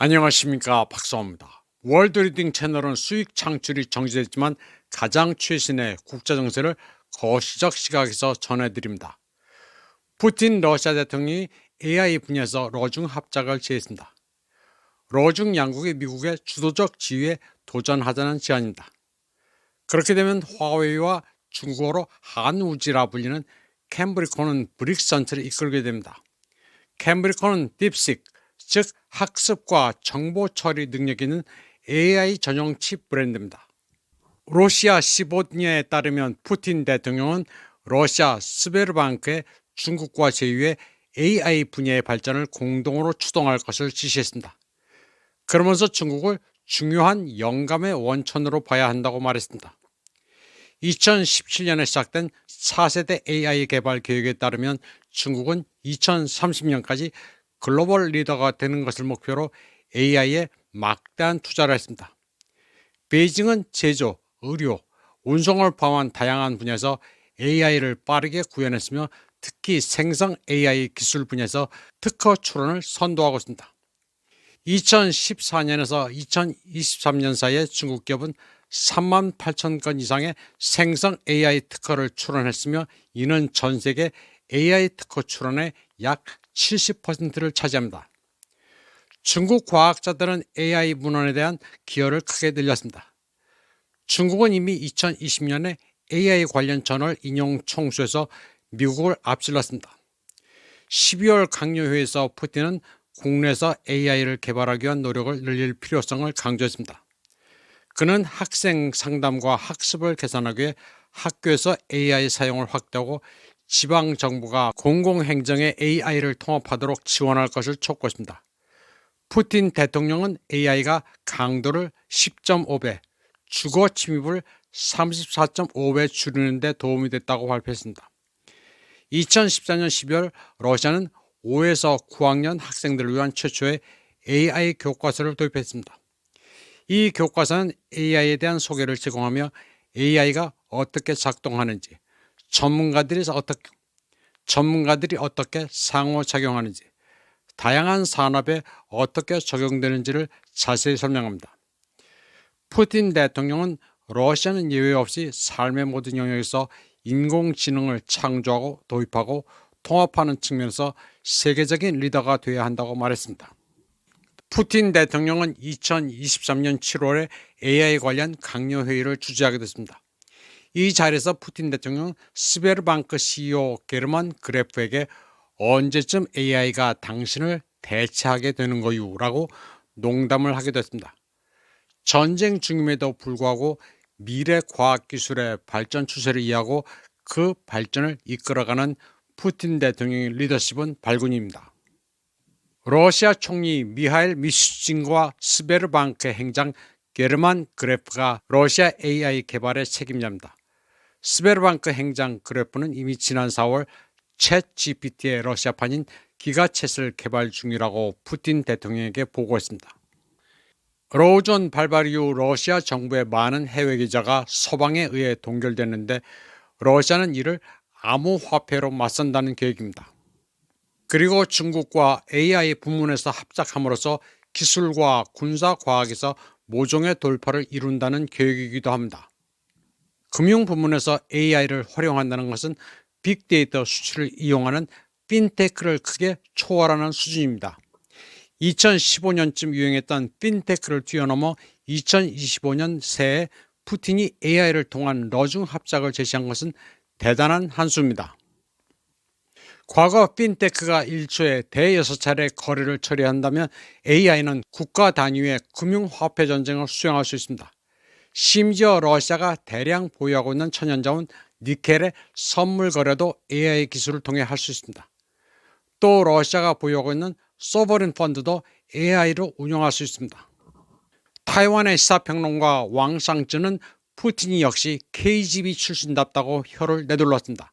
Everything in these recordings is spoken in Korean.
안녕하십니까, 박사입니다. 월드리딩 채널은 수익 창출이 정지됐지만 가장 최신의 국제 정세를 거시적 시각에서 전해드립니다. 푸틴 러시아 대통령이 AI 분야에서 러중 합작을 제의했습니다. 러중 양국이 미국의 주도적 지위에 도전하자는 제안입니다. 그렇게 되면 화웨이와 중국어로 한우지라 불리는 캠브리코는 브릭스 전체를 이끌게 됩니다. 캠브리코는 딥식, 즉 학습과 정보 처리 능력 있는 AI 전용 칩 브랜드입니다. 러시아 시보드니아에 따르면 푸틴 대통령은 러시아 스베르방크의 중국과 제휴해 AI 분야의 발전을 공동으로 추동할 것을 지시했습니다. 그러면서 중국을 중요한 영감의 원천으로 봐야 한다고 말했습니다. 2017년에 시작된 4세대 AI 개발 계획에 따르면 중국은 2030년까지 글로벌 리더가 되는 것을 목표로 AI에 막대한 투자를 했습니다. 베이징은 제조, 의료, 운송을 포함한 다양한 분야에서 AI를 빠르게 구현했으며 특히 생성 AI 기술 분야에서 특허 출원을 선도하고 있습니다. 2014년에서 2023년 사이에 중국 기업은 3만 8천 건 이상의 생성 AI 특허를 출원했으며 이는 전 세계 AI 특허 출원의 약 70%를 차지합니다. 중국 과학자들은 AI 문헌에 대한 기여를 크게 늘렸습니다. 중국은 이미 2020년에 AI 관련 저널 인용 총수에서 미국을 앞질렀습니다. 12월 강요회에서 푸틴은 국내에서 AI를 개발하기 위한 노력을 늘릴 필요성을 강조했습니다. 그는 학생 상담과 학습을 개선하기 위해 학교에서 AI 사용을 확대하고 지방정부가 공공행정에 AI를 통합하도록 지원할 것을 촉구했습니다. 푸틴 대통령은 AI가 강도를 10.5배, 주거 침입을 34.5배 줄이는 데 도움이 됐다고 발표했습니다. 2014년 12월 러시아는 5에서 9학년 학생들을 위한 최초의 AI 교과서를 도입했습니다. 이 교과서는 AI에 대한 소개를 제공하며 AI가 어떻게 작동하는지, 전문가들이 어떻게 상호작용하는지, 다양한 산업에 어떻게 적용되는지를 자세히 설명합니다. 푸틴 대통령은 러시아는 예외 없이 삶의 모든 영역에서 인공지능을 창조하고 도입하고 통합하는 측면에서 세계적인 리더가 되어야 한다고 말했습니다. 푸틴 대통령은 2023년 7월에 AI 관련 강요회의를 주재하게 됐습니다. 이 자리에서 푸틴 대통령은 스베르방크 CEO 게르만 그레프에게 언제쯤 AI가 당신을 대체하게 되는 거유? 라고 농담을 하게 됐습니다. 전쟁 중임에도 불구하고 미래 과학기술의 발전 추세를 이해하고 그 발전을 이끌어가는 푸틴 대통령의 리더십은 발군입니다. 러시아 총리 미하일 미슈진과 스베르방크 행장 게르만 그레프가 러시아 AI 개발의 책임자입니다. 스베르방크 행장 그레프는 이미 지난 4월 챗 GPT의 러시아판인 기가챗을 개발 중이라고 푸틴 대통령에게 보고했습니다. 러우존 발발 이후 러시아 정부의 많은 해외 기자가 서방에 의해 동결됐는데 러시아는 이를 암호화폐로 맞선다는 계획입니다. 그리고 중국과 AI 부문에서 합작함으로써 기술과 군사과학에서 모종의 돌파를 이룬다는 계획이기도 합니다. 금융 부문에서 AI를 활용한다는 것은 빅데이터 수출을 이용하는 핀테크를 크게 초월하는 수준입니다. 2015년쯤 유행했던 핀테크를 뛰어넘어 2025년 새해 푸틴이 AI를 통한 러중 합작을 제시한 것은 대단한 한 수입니다. 과거 핀테크가 1초에 대6차례 거래를 처리한다면 AI는 국가 단위의 금융화폐 전쟁을 수행할 수 있습니다. 심지어 러시아가 대량 보유하고 있는 천연자원 니켈의 선물 거래도 AI 기술을 통해 할 수 있습니다. 또 러시아가 보유하고 있는 소버린 펀드도 AI로 운영할 수 있습니다. 타이완의 시사평론가 왕상쯔는 푸틴이 역시 KGB 출신답다고 혀를 내둘렀습니다.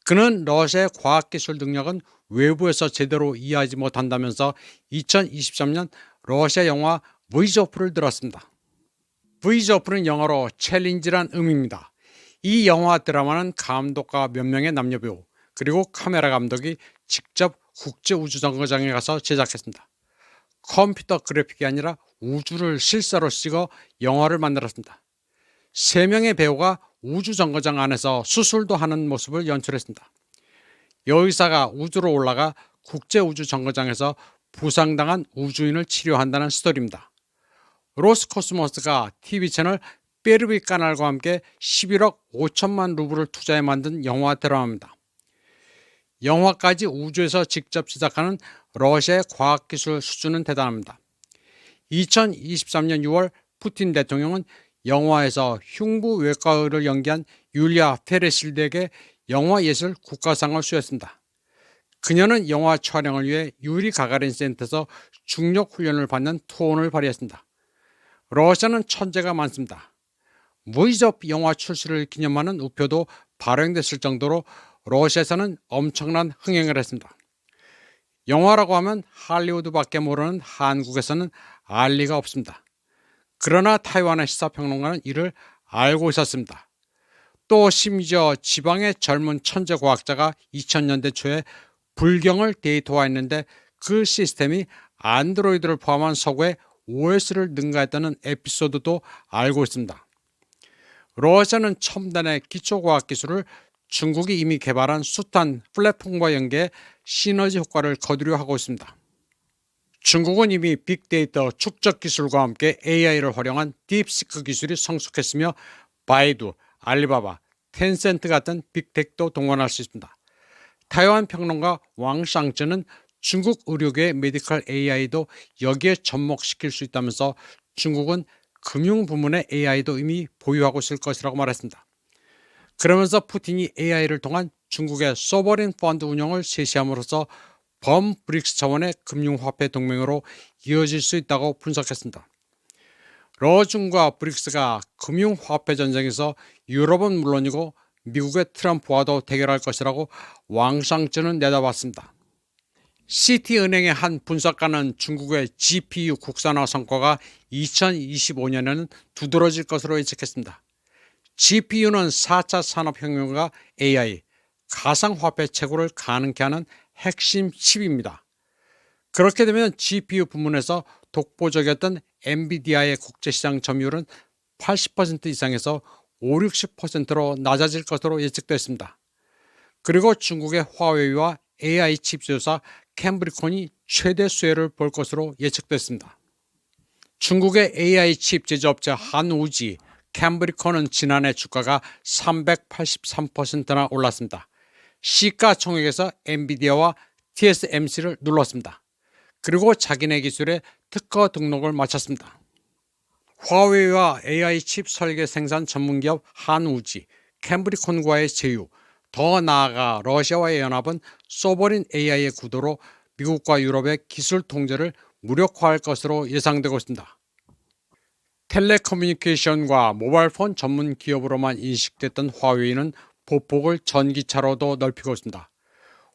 그는 러시아의 과학기술 능력은 외부에서 제대로 이해하지 못한다면서 2023년 러시아 영화 브이즈 오프를 들었습니다. 브이즈 오프는 영어로 챌린지란 의미입니다. 이 영화 드라마는 감독과 몇 명의 남녀 배우 그리고 카메라 감독이 직접 국제우주정거장에 가서 제작했습니다. 컴퓨터 그래픽이 아니라 우주를 실사로 찍어 영화를 만들었습니다. 3명의 배우가 우주 정거장 안에서 수술도 하는 모습을 연출했습니다. 여의사가 우주로 올라가 국제우주정거장에서 부상당한 우주인을 치료한다는 스토리입니다. 로스코스모스가 TV 채널 베르비 까날과 함께 11억 5천만 루블을 투자해 만든 영화 드라마입니다. 영화까지 우주에서 직접 제작하는 러시아의 과학기술 수준은 대단합니다. 2023년 6월 푸틴 대통령은 영화에서 흉부 외과의를 연기한 율리아 페레실드에게 영화예술 국가상을 수여했습니다. 그녀는 영화 촬영을 위해 유리 가가린 센터에서 중력 훈련을 받는 투혼을 발휘했습니다. 러시아는 천재가 많습니다. 무이접 영화 출시를 기념하는 우표도 발행됐을 정도로 러시아에서는 엄청난 흥행을 했습니다. 영화라고 하면 할리우드밖에 모르는 한국에서는 알 리가 없습니다. 그러나 타이완의 시사평론가는 이를 알고 있었습니다. 또 심지어 지방의 젊은 천재 과학자가 2000년대 초에 불경을 데이터화했는데 그 시스템이 안드로이드를 포함한 서구에 OS를 능가했다는 에피소드도 알고 있습니다. 러시아는 첨단의 기초과학기술을 중국이 이미 개발한 숱한 플랫폼과 연계해 시너지 효과를 거두려 하고 있습니다. 중국은 이미 빅데이터 축적 기술과 함께 AI를 활용한 딥시크 기술이 성숙했으며 바이두, 알리바바, 텐센트 같은 빅텍도 동원할 수 있습니다. 타이완 평론가 왕상즈는 중국 의료계의 메디컬 AI도 여기에 접목시킬 수 있다면서 중국은 금융 부문의 AI도 이미 보유하고 있을 것이라고 말했습니다. 그러면서 푸틴이 AI를 통한 중국의 소버린 펀드 운영을 제시함으로써 범 브릭스 차원의 금융화폐 동맹으로 이어질 수 있다고 분석했습니다. 러중과 브릭스가 금융화폐 전쟁에서 유럽은 물론이고 미국의 트럼프와도 대결할 것이라고 왕상즈는 내다봤습니다. 시티은행의 한 분석가는 중국의 GPU 국산화 성과가 2025년에는 두드러질 것으로 예측했습니다. GPU는 4차 산업혁명과 AI, 가상화폐 채굴을 가능케 하는 핵심 칩입니다. 그렇게 되면 GPU 부문에서 독보적이었던 엔비디아의 국제시장 점유율은 80% 이상에서 50-60%로 낮아질 것으로 예측됐습니다. 그리고 중국의 화웨이와 AI 칩 제조사 캠브리콘이 최대 수혜를 볼 것으로 예측됐습니다. 중국의 AI 칩 제조업체 한우지 캠브리콘은 지난해 주가가 383%나 올랐습니다. 시가총액에서 엔비디아와 TSMC를 눌렀습니다. 그리고 자기네 기술의 특허 등록을 마쳤습니다. 화웨이와 AI 칩 설계 생산 전문기업 한우지, 캠브리콘과의 제휴, 더 나아가 러시아와의 연합은 소버린 AI의 구도로 미국과 유럽의 기술 통제를 무력화할 것으로 예상되고 있습니다. 텔레커뮤니케이션과 모바일폰 전문 기업으로만 인식됐던 화웨이는 보폭을 전기차로도 넓히고 있습니다.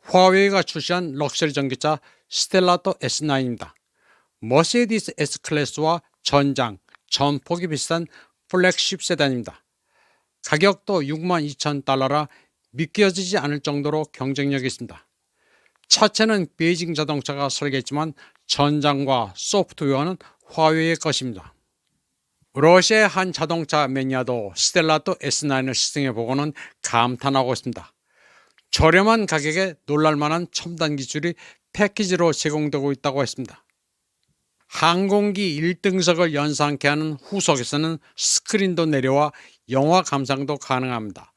화웨이가 출시한 럭셔리 전기차 스텔라토 S9입니다. 머세디스 S클래스와 전장, 전폭이 비슷한 플렉십 세단입니다. 가격도 62,000달러라 믿겨지지 않을 정도로 경쟁력이 있습니다. 차체는 베이징 자동차가 설계했지만 전장과 소프트웨어는 화웨이의 것입니다. 러시아의 한 자동차 매니아도 스텔라토 S9을 시승해보고는 감탄하고 있습니다. 저렴한 가격에 놀랄만한 첨단 기술이 패키지로 제공되고 있다고 했습니다. 항공기 1등석을 연상케 하는 후석에서는 스크린도 내려와 영화 감상도 가능합니다.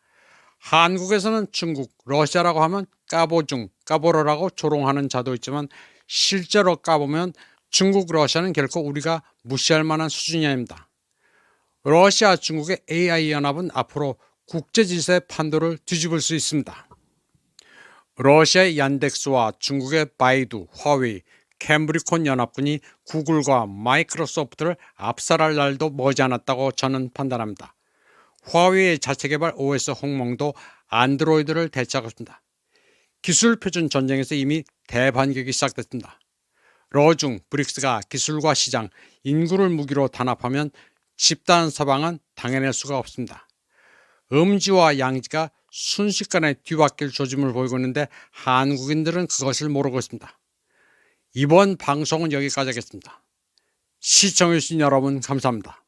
한국에서는 중국, 러시아라고 하면 까보중, 까보러라고 조롱하는 자도 있지만 실제로 까보면 중국, 러시아는 결코 우리가 무시할 만한 수준이 아닙니다. 러시아, 중국의 AI 연합은 앞으로 국제질서의 판도를 뒤집을 수 있습니다. 러시아의 얀덱스와 중국의 바이두, 화웨이, 캠브리콘 연합군이 구글과 마이크로소프트를 압살할 날도 머지않았다고 저는 판단합니다. 화웨이의 자체 개발 OS 홍몽도 안드로이드를 대체하고 있습니다. 기술 표준 전쟁에서 이미 대반격이 시작됐습니다. 러중, 브릭스가 기술과 시장, 인구를 무기로 단합하면 집단 서방은 당해낼 수가 없습니다. 음지와 양지가 순식간에 뒤바뀔 조짐을 보이고 있는데 한국인들은 그것을 모르고 있습니다. 이번 방송은 여기까지 하겠습니다. 시청해주신 여러분 감사합니다.